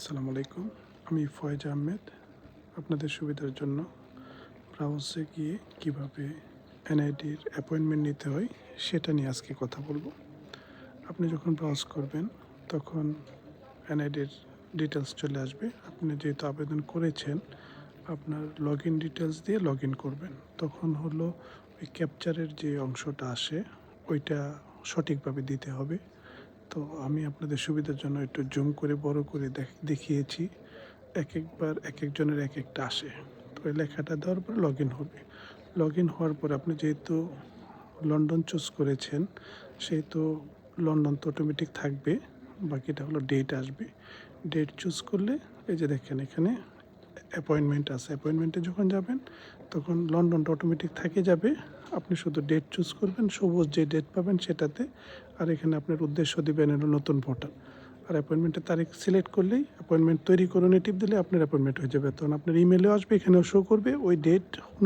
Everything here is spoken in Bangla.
আসসালামু আলাইকুম। আমি ফয়েজ আহমেদ। আপনাদের সুবিধার জন্য ব্রাউজারে গিয়ে কীভাবে এনআইডির অ্যাপয়েন্টমেন্ট নিতে হয় সেটা নিয়ে আজকে কথা বলব। আপনি যখন ব্রাউজ করবেন তখন এনআইডির ডিটেলস চলে আসবে। আপনি যেহেতু আবেদন করেছেন আপনার লগ ইন ডিটেলস দিয়ে লগ ইন করবেন। তখন হলো ওই ক্যাপচারের যে অংশটা আসে ওইটা সঠিকভাবে দিতে হবে। তো আমি আপনাদের সুবিধার জন্য একটু জুম করে বড় করে দেখিয়েছি। একবার একজনের এক একটা আসে। তো এই লেখাটা দেওয়ার পরে লগ ইন হবে। লগ ইন হওয়ার পর আপনি যেহেতু লন্ডন চুজ করেছেন সেহেতু লন্ডন তো অটোমেটিক থাকবে। বাকিটা হলো ডেট আসবে। ডেট চুজ করলে এই যে দেখেন এখানে অ্যাপয়েন্টমেন্ট আছে। অ্যাপয়েন্টমেন্টে যখন যাবেন তখন লন্ডনটা অটোমেটিক থেকে যাবে। আপনি শুধু ডেট চুজ করবেন, সবুজ যে ডেট পাবেন সেটাতে। আর এখানে আপনার উদ্দেশ্য দিবেন হলো নতুন ভোটার। আর অ্যাপয়েন্টমেন্টের তারিখ সিলেক্ট করলেই অ্যাপয়েন্টমেন্ট তৈরি করুন টিপ দিলে আপনার অ্যাপয়েন্টমেন্ট হয়ে যাবে। তখন আপনার ইমেলেও আসবে, এখানেও শো করবে ওই ডেট